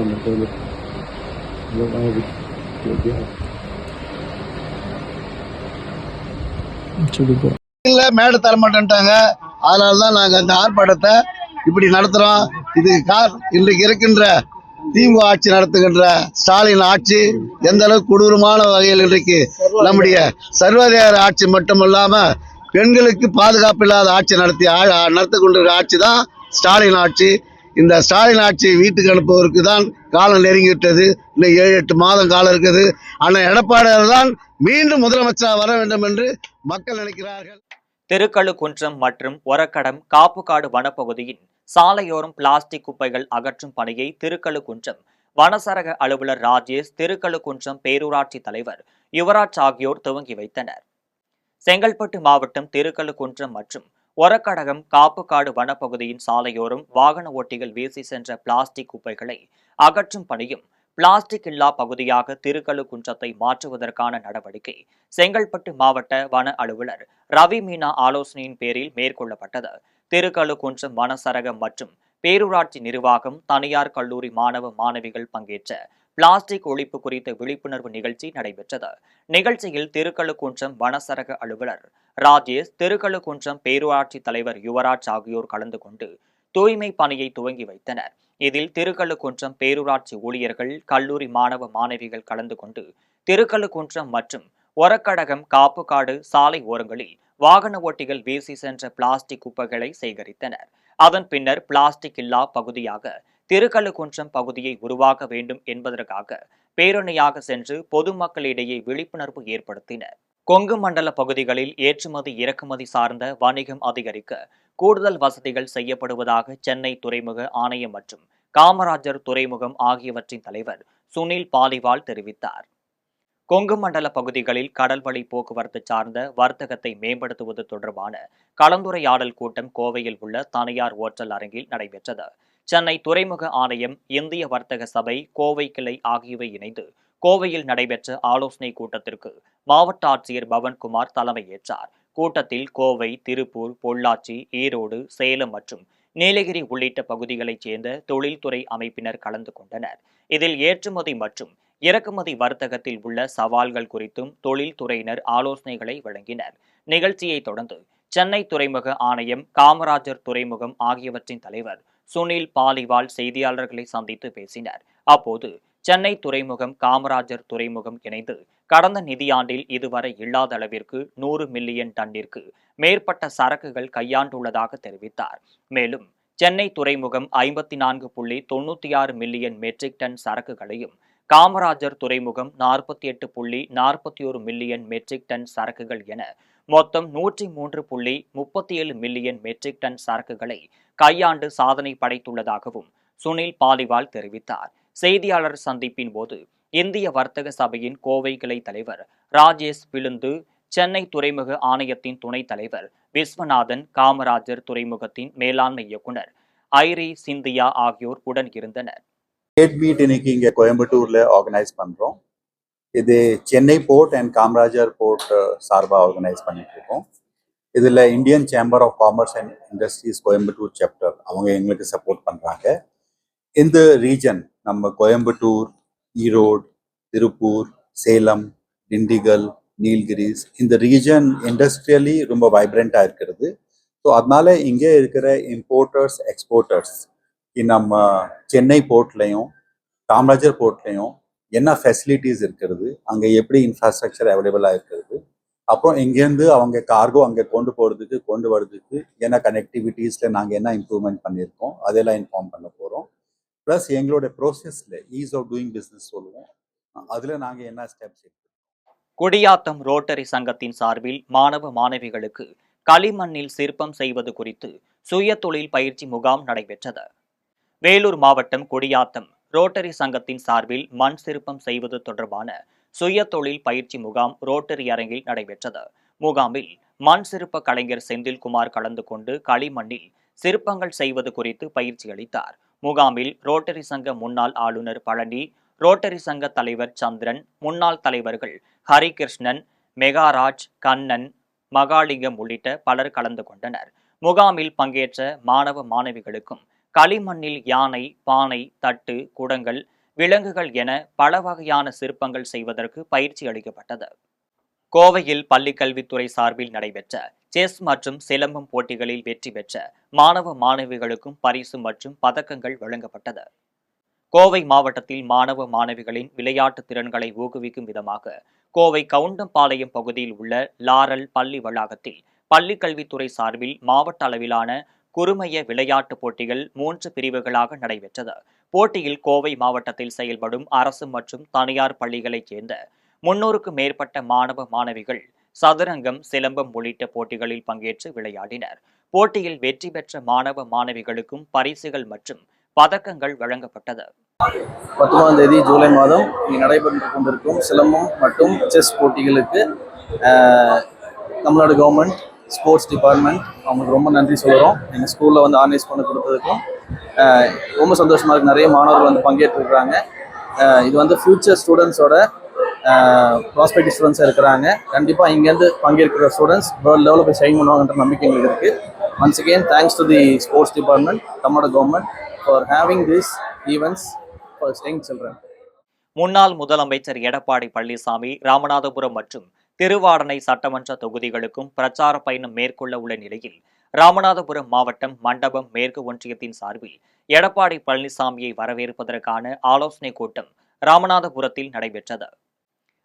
சொல்லிப்போம். இல்ல மேடை தர மாட்டேன்ட்டாங்க. அதனாலதான் நாங்க அந்த ஆர்ப்பாட்டத்தை இப்படி நடத்துறோம். இது இன்றைக்கு இருக்கின்ற திமுக ஆட்சி நடத்துகின்ற ஸ்டாலின் ஆட்சி எந்த அளவுக்கு கொடூரமான வகையில் இன்றைக்கு நம்முடைய சர்வதேச ஆட்சி மட்டுமல்லாம பெண்களுக்கு பாதுகாப்பு இல்லாத ஆட்சி நடத்தி கொண்டிருக்கிற ஆட்சி தான் ஸ்டாலின் ஆட்சி. இந்த ஸ்டாலின் ஆட்சியை வீட்டுக்கு அனுப்புவதற்கு தான் காலம் நெருங்கிவிட்டது. இன்னும் 7-8 மாதம் காலம் இருக்குது. ஆனால் எடப்பாடியார் தான் மீண்டும் முதலமைச்சராக வர வேண்டும் என்று மக்கள் நினைக்கிறார்கள். திருக்கழுக்குன்றம் மற்றும் ஒரக்கடம் காப்புக்காடு வனப்பகுதியின் சாலையோரம் பிளாஸ்டிக் குப்பைகள் அகற்றும் பணியை திருக்கழுக்குன்றம் வனசரக அலுவலர் ராஜேஷ், திருக்கழுக்குன்றம் பேரூராட்சி தலைவர் யுவராஜ் ஆகியோர் துவங்கி வைத்தனர். செங்கல்பட்டு மாவட்டம் திருக்கழுக்குன்றம் மற்றும் ஒரக்கடகம் காப்புக்காடு வனப்பகுதியின் சாலையோரம் வாகன ஓட்டிகள் வீசி சென்ற பிளாஸ்டிக் குப்பைகளை அகற்றும் பணியும் பிளாஸ்டிக் இல்லா பகுதியாக திருக்கழுக்குன்றத்தை மாற்றுவதற்கான நடவடிக்கை செங்கல்பட்டு மாவட்ட வன அலுவலர் ரவி மீனா ஆலோசனையின் பேரில் மேற்கொள்ளப்பட்டது. திருக்கழுக்குன்றம் வனசரகம் மற்றும் பேரூராட்சி நிர்வாகம், தனியார் கல்லூரி மாணவ மாணவிகள் பங்கேற்ற பிளாஸ்டிக் ஒழிப்பு குறித்த விழிப்புணர்வு நிகழ்ச்சி நடைபெற்றது. நிகழ்ச்சியில் திருக்கழுக்குன்றம் வனசரக அலுவலர் ராஜேஷ், திருக்கழுக்குன்றம் பேரூராட்சி தலைவர் யுவராஜ் ஆகியோர் கலந்து கொண்டு தூய்மை பணியை துவங்கி வைத்தனர். இதில் திருக்கழுக்குன்றம் பேரூராட்சி ஊழியர்கள், கல்லூரி மாணவ மாணவிகள் கலந்து கொண்டு திருக்கழுக்குன்றம் மற்றும் ஒரக்கடகம் காப்புக்காடு சாலை ஓரங்களில் வாகன ஓட்டிகள் வீசி சென்ற பிளாஸ்டிக் குப்பைகளை சேகரித்தனர். அதன் பின்னர் பிளாஸ்டிக் இல்லா பகுதியாக திருக்கழுக்குன்றம் பகுதியை உருவாக்க வேண்டும் என்பதற்காக பேரணியாக சென்று பொதுமக்களிடையே விழிப்புணர்வு ஏற்படுத்தினர். கொங்கு மண்டல பகுதிகளில் ஏற்றுமதி இறக்குமதி சார்ந்த வணிகம் அதிகரிக்க கூடுதல் வசதிகள் செய்யப்படுவதாக சென்னை துறைமுக ஆணையம் மற்றும் காமராஜர் துறைமுகம் ஆகியவற்றின் தலைவர் சுனில் பாலிவால் தெரிவித்தார். கொங்கு மண்டல பகுதிகளில் கடல்வழி போக்குவரத்து சார்ந்த வர்த்தகத்தை மேம்படுத்துவது தொடர்பான கலந்துரையாடல் கூட்டம் கோவையில் உள்ள தனியார் ஓட்டல் அரங்கில் நடைபெற்றது. சென்னை துறைமுக ஆணையம், இந்திய வர்த்தக சபை, கோவை கிளை ஆகியவை இணைந்து கோவையில் நடைபெற்ற ஆலோசனைக் கூட்டத்திற்கு மாவட்ட ஆட்சியர் பவன்குமார் தலைமையேற்றார். கூட்டத்தில் கோவை, திருப்பூர், பொள்ளாச்சி, ஈரோடு, சேலம் மற்றும் நீலகிரி உள்ளிட்ட பகுதிகளைச் சேர்ந்த தொழில்துறை அமைப்பினர் கலந்து கொண்டனர். இதில் ஏற்றுமதி மற்றும் இறக்குமதி வர்த்தகத்தில் உள்ள சவால்கள் குறித்தும் தொழில்துறையினர் ஆலோசனைகளை வழங்கினர். நிகழ்ச்சியை தொடர்ந்து சென்னை துறைமுக ஆணையம், காமராஜர் துறைமுகம் ஆகியவற்றின் தலைவர் சுனில் பாலிவால் செய்தியாளர்களை சந்தித்து பேசினர். அப்போது சென்னை துறைமுகம், காமராஜர் துறைமுகம் இணைந்து கடந்த நிதியாண்டில் இதுவரை இல்லாத அளவிற்கு 100 மில்லியன் டன்னிற்கு மேற்பட்ட சரக்குகள் கையாண்டுள்ளதாக தெரிவித்தார். மேலும் சென்னை துறைமுகம் 54.96 மில்லியன் மெட்ரிக் டன் சரக்குகளையும், காமராஜர் துறைமுகம் 48.41 மில்லியன் மெட்ரிக் டன் சரக்குகள் என மொத்தம் 103.37 மில்லியன் மெட்ரிக் டன் சரக்குகளை கையாண்டு சாதனை படைத்துள்ளதாகவும் சுனில் பாலிவால் தெரிவித்தார். செய்தியாளர் சந்திப்பின் போது இந்திய வர்த்தக சபையின் கோவை கிளை தலைவர் ராஜேஷ் விழுந்து, சென்னை துறைமுக ஆணையத்தின் துணைத் தலைவர் விஸ்வநாதன், காமராஜர் துறைமுகத்தின் மேலாண்மை இயக்குனர் ஐரி சிந்தியா ஆகியோர் உடன் இருந்தனர். ட்ரேட் மீட் இன்னைக்கு இங்கே கோயம்புத்தூர்ல ஆர்கனைஸ் பண்றோம். இது Chennai port and Kamarajar port சார்பாக ஆர்கனைஸ் பண்ணிட்டு இருக்கோம். இதில் Indian chamber of commerce and industries Coimbatore chapter அவங்க எங்களுக்கு சப்போர்ட் பண்ணுறாங்க. இந்த ரீஜன் நம்ம கோயம்புத்தூர், ஈரோடு, திருப்பூர், சேலம், திண்டிகல், நீல்கிரிஸ், இந்த ரீஜன் இண்டஸ்ட்ரியலி ரொம்ப வைப்ரண்ட்டாக இருக்கிறது. ஸோ அதனால இங்கே இருக்கிற இம்போர்ட்டர்ஸ், எக்ஸ்போர்ட்டர்ஸ் நம்ம சென்னை போர்ட்லையும் காமராஜர் போர்ட்லையும் என்ன ஃபெசிலிட்டிஸ் இருக்கிறது, அங்கே எப்படி இன்ஃப்ராஸ்ட்ரக்சர் அவைலபிளாக இருக்கிறது, அப்புறம் இங்கேருந்து அவங்க கார்கோ அங்கே கொண்டு வர்றதுக்கு என்ன கனெக்டிவிட்டீஸில் நாங்கள் என்ன இம்ப்ரூவ்மெண்ட் பண்ணியிருக்கோம் அதெல்லாம் இன்ஃபார்ம் பண்ண போகிறோம். ப்ளஸ் எங்களோட ப்ரோசஸில் ஈஸ் ஆஃப் டூயிங் பிஸ்னஸ் சொல்லுவோம், அதில் நாங்கள் என்ன ஸ்டெப்ஸ் எடுக்கிறோம். குடியாத்தம் ரோட்டரி சங்கத்தின் சார்பில் மாணவ மாணவிகளுக்கு களிமண்ணில் சிற்பம் செய்வது குறித்து சுய தொழில் பயிற்சி முகாம் நடைபெற்றது. வேலூர் மாவட்டம் குடியாத்தம் ரோட்டரி சங்கத்தின் சார்பில் மண் சிற்பம் செய்வது தொடர்பான சுய தொழில் பயிற்சி முகாம் ரோட்டரி அரங்கில் நடைபெற்றது. முகாமில் மண் சிற்ப கலைஞர் செந்தில்குமார் கலந்து கொண்டு களிமண்ணில் சிற்பங்கள் செய்வது குறித்து பயிற்சி அளித்தார். முகாமில் ரோட்டரி சங்க முன்னாள் ஆளுநர் பழனி, ரோட்டரி சங்க தலைவர் சந்திரன், முன்னாள் தலைவர்கள் ஹரிகிருஷ்ணன், மெகாராஜ், கண்ணன், மகாலிங்கம் உள்ளிட்ட பலர் கலந்து கொண்டனர். முகாமில் பங்கேற்ற மாணவ மாணவிகளுக்கும் களிமண்ணில் யானை, பானை, தட்டு, குடங்கள், விலங்குகள் என பல வகையான சிற்பங்கள் செய்வதற்கு பயிற்சி அளிக்கப்பட்டது. கோவையில் பள்ளிக்கல்வித்துறை சார்பில் நடைபெற்ற செஸ் மற்றும் சிலம்பம் போட்டிகளில் வெற்றி பெற்ற மாணவ மாணவிகளுக்கும் பரிசு மற்றும் பதக்கங்கள் வழங்கப்பட்டது. கோவை மாவட்டத்தில் மாணவ மாணவிகளின் விளையாட்டு திறன்களை ஊக்குவிக்கும் விதமாக கோவை கவுண்டம்பாளையம் பகுதியில் உள்ள லாரல் பள்ளி வளாகத்தில் பள்ளிக்கல்வித்துறை சார்பில் மாவட்ட அளவிலான குறுமைய விளையாட்டுப் போட்டிகள் 3 பிரிவுகளாக நடைபெற்றது. போட்டியில் கோவை மாவட்டத்தில் செயல்படும் அரசு மற்றும் தனியார் பள்ளிகளைச் சேர்ந்த 300க்கும் மேற்பட்ட மாணவ மாணவிகள் சதுரங்கம், சிலம்பம் உள்ளிட்ட போட்டிகளில் பங்கேற்று விளையாடினர். போட்டியில் வெற்றி பெற்ற மாணவ மாணவிகளுக்கும் பரிசுகள் மற்றும் பதக்கங்கள் வழங்கப்பட்டது. 19ஆம் தேதி ஜூலை மாதம் நடைபெற்று கொண்டிருக்கும் சிலம்பம் மற்றும் செஸ் போட்டிகளுக்கு தமிழ்நாடு கவர்மெண்ட் ஸ்போர்ட்ஸ் டிபார்ட்மெண்ட் அவங்களுக்கு ரொம்ப நன்றி சொல்கிறோம். எங்கள் ஸ்கூலில் வந்து ஆர்கனைஸ் பண்ணி கொடுத்ததுக்கும் ரொம்ப சந்தோஷமாக இருக்குது. நிறைய மாணவர்கள் வந்து பங்கேற்றிருக்கிறாங்க. இது வந்து ஃபியூச்சர் ஸ்டூடெண்ட்ஸோட ப்ராஸ்பெக்டிவ் ஸ்டூடெண்ட்ஸாக இருக்கிறாங்க. கண்டிப்பாக இங்கேருந்து பங்கேற்கிற ஸ்டூடெண்ட்ஸ் வேர்ல்டு லெவலில் போய் ஷைன் பண்ணுவாங்கன்ற நம்பிக்கை எங்களுக்கு இருக்குது. Once again thanks to the sports department, Tamil Nadu government for having this events for young children. முன்னாள் முதலமைச்சர் எடப்பாடி பழனிசாமி ராமநாதபுரம் மற்றும் திருவாடனை சட்டமன்ற தொகுதிகளுக்கும் பிரச்சார பயணம் மேற்கொள்ள உள்ள நிலையில் ராமநாதபுரம் மாவட்டம் மண்டபம் மேற்கு ஒன்றியத்தின் சார்பில் எடப்பாடி பழனிசாமியை வரவேற்பதற்கான ஆலோசனைக் கூட்டம் ராமநாதபுரத்தில் நடைபெற்றது.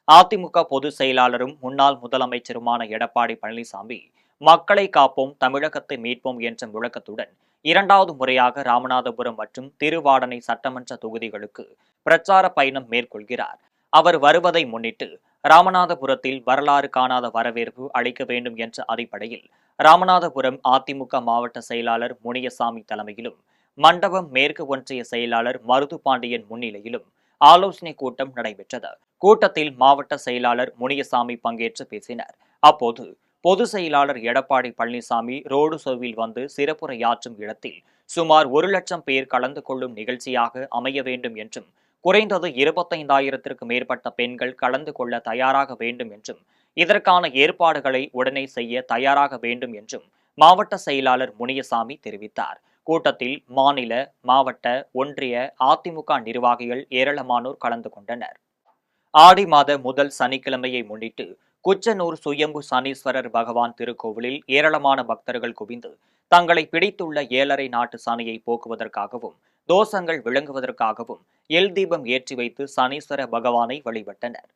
அதிமுக பொதுச் செயலாளரும் முன்னாள் முதலமைச்சருமான எடப்பாடி பழனிசாமி மக்களை காப்போம், தமிழகத்தை மீட்போம் என்ற முழக்கத்துடன் 2வது முறையாக ராமநாதபுரம் மற்றும் திருவாடனை சட்டமன்ற தொகுதிகளுக்கு பிரச்சார பயணம் மேற்கொள்கிறார். அவர் வருவதை முன்னிட்டு ராமநாதபுரத்தில் வரலாறு காணாத வரவேற்பு அளிக்க வேண்டும் என்ற அடிப்படையில் ராமநாதபுரம் அதிமுக மாவட்ட செயலாளர் முனியசாமி தலைமையிலும், மண்டபம் மேற்கு ஒன்றிய செயலாளர் மருது பாண்டியன் முன்னிலையிலும் ஆலோசனை கூட்டம் நடைபெற்றது. கூட்டத்தில் மாவட்ட செயலாளர் முனியசாமி பங்கேற்று பேசினார். அப்போது பொதுச் செயலாளர் எடப்பாடி பழனிசாமி ரோடு ஷோவில் வந்து சிறப்புரையாற்றும் இடத்தில் சுமார் 1 லட்சம் பேர் கலந்து கொள்ளும் நிகழ்ச்சியாக அமைய வேண்டும் என்றும், குறைந்தது 25,000த்திற்கு மேற்பட்ட பெண்கள் கலந்து கொள்ள தயாராக வேண்டும் என்றும், இதற்கான ஏற்பாடுகளை உடனே செய்ய தயாராக வேண்டும் என்றும் மாவட்ட செயலாளர் முனியசாமி தெரிவித்தார். கூட்டத்தில் மாநில, மாவட்ட, ஒன்றிய அதிமுக நிர்வாகிகள் ஏராளமானோர் கலந்து கொண்டனர். ஆடி மாத முதல் சனிக்கிழமையை முன்னிட்டு குச்சனூர் சுயம்பு சனீஸ்வரர் பகவான் திருக்கோவிலில் ஏராளமான பக்தர்கள் குவிந்து தங்களை பிடித்துள்ள 7.5 நாட்டு சனியை போக்குவதற்காகவும், தோஷங்கள் விளங்குவதற்காகவும் எல் தீபம் ஏற்றி வைத்து சனீஸ்வர பகவானை வழிபட்டனர்.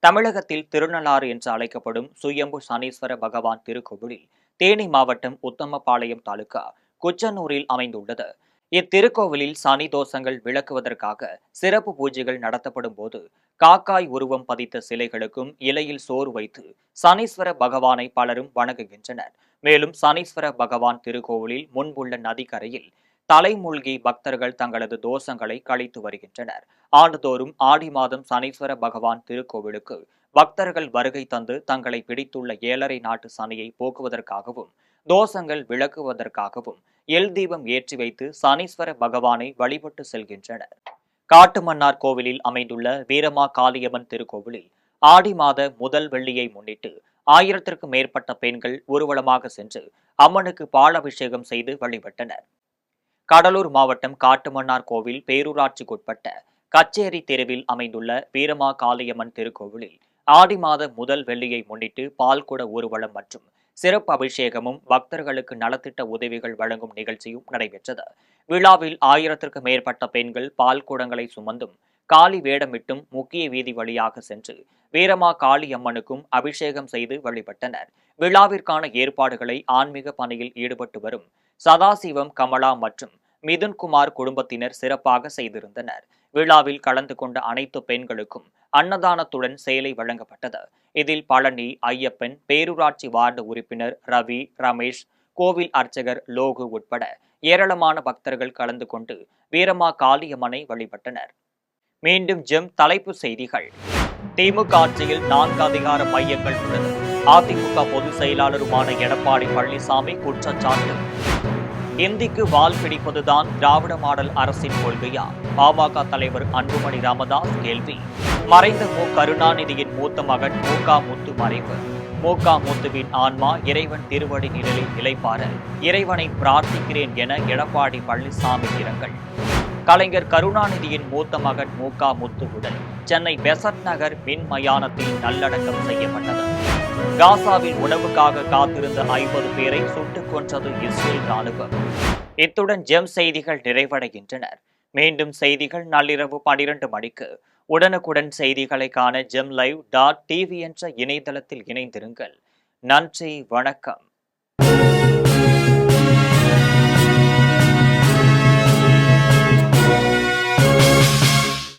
தமிழகத்தில் திருநள்ளாறு என்று அழைக்கப்படும் சுயம்பு சனீஸ்வர பகவான் திருக்கோவிலில் தேனி மாவட்டம் உத்தமபாளையம் தாலுகா குச்சனூரில் அமைந்துள்ளது. இத்திருக்கோவிலில் சனி தோஷங்கள் விளக்குவதற்காக சிறப்பு பூஜைகள் நடத்தப்படும் போது காக்காய் உருவம் பதித்த சிலைகளுக்கும் இலையில் சோறு வைத்து சனீஸ்வர பகவானை பலரும் வணங்குகின்றனர். மேலும் சனீஸ்வர பகவான் திருக்கோவிலில் முன்புள்ள நதிக்கரையில் தலைமூழ்கி பக்தர்கள் தங்களது தோஷங்களை கழித்து வருகின்றனர். ஆண்டுதோறும் ஆடி மாதம் சனீஸ்வர பகவான் திருக்கோவிலுக்கு பக்தர்கள் வருகை தந்து தங்களை பிடித்துள்ள 7.5 நாட்டு சனியை போக்குவதற்காகவும், தோஷங்கள் விளக்குவதற்காகவும் எல் தீபம் ஏற்றி வைத்து சனீஸ்வர பகவானை வழிபட்டு செல்கின்றனர். காட்டுமன்னார் கோவிலில் அமைந்துள்ள வீரமா காளியம்மன் திருக்கோவிலில் ஆடி மாத முதல் வெள்ளியை முன்னிட்டு 1000த்திற்கும் மேற்பட்ட பெண்கள் ஊர்வலமாக சென்று அம்மனுக்கு பாலாபிஷேகம் செய்து வழிபட்டனர். கடலூர் மாவட்டம் காட்டுமன்னார் கோவில் பேரூராட்சிக்குட்பட்ட கச்சேரி தெருவில் அமைந்துள்ள வீரமா காளியம்மன் திருக்கோவிலில் ஆடி மாத முதல் வெள்ளியை முன்னிட்டு பால்குட ஊர்வலம் மற்றும் சிறப்பு அபிஷேகமும் பக்தர்களுக்கு நலத்திட்ட உதவிகள் வழங்கும் நிகழ்ச்சியும் நடைபெற்றது. விழாவில் 1000த்திற்கும் மேற்பட்ட பெண்கள் பால் குடங்களை சுமந்தும் காளி வேடமிட்டும் முக்கிய வீதி வழியாக சென்று வீரமா காளி அம்மனுக்கும் அபிஷேகம் செய்து வழிபட்டனர். விழாவிற்கான ஏற்பாடுகளை ஆன்மீக பணியில் ஈடுபட்டு வரும் சதாசிவம், கமலா மற்றும் மிதுன்குமார் குடும்பத்தினர் சிறப்பாக செய்திருந்தனர். விழாவில் கலந்து கொண்ட அனைத்து பெண்களுக்கும் அன்னதானத்துடன் சேலை வழங்கப்பட்டது. இதில் பழனி, ஐயப்பன், பேரூராட்சி வார்டு உறுப்பினர் ரவி, ரமேஷ், கோவில் அர்ச்சகர் லோகு உட்பட ஏராளமான பக்தர்கள் கலந்து கொண்டு வீரமா காளியம்மனை வழிபட்டனர். மீண்டும் ஜெம் தலைப்புச் செய்திகள். திமுக ஆட்சியில் 4 அதிகார மையங்கள் உள்ளது. அதிமுக பொதுச் செயலாளருமான எடப்பாடி பழனிசாமி குற்றச்சாட்டு. இந்திக்கு வால் பிடிப்பதுதான் திராவிட மாடல் அரசின் கொள்கையா? பாமக தலைவர் அன்புமணி ராமதாஸ் கேள்வி. மறைந்த மு. கருணாநிதியின் மூத்த மகன் மு.க. முத்து மறைவு. மு.க. முத்துவின் ஆன்மா இறைவன் திருவடி நிழலில் இளைப்பாற இறைவனை பிரார்த்திக்கிறேன் என எடப்பாடி பழனிசாமி இரங்கல். கலைஞர் கருணாநிதியின் மூத்த மகன் மு.க. முத்து உடல் சென்னை பெசட் நகர் மின் மயானத்தில் நல்லடக்கம் செய்யப்பட்டது. காசாவில் உணவுக்காக காத்திருந்த 50 பேரை சுட்டுக் கொன்றது இஸ்ரேல் ராணுவம். இத்துடன் ஜெம் செய்திகள் நிறைவடைகின்றன. மீண்டும் செய்திகள் நள்ளிரவு 12 மணிக்கு. உடனுக்குடன் செய்திகளை காண gemlive.tv என்ற இணையதளத்தில் இணைந்திருங்கள். நன்றி, வணக்கம்.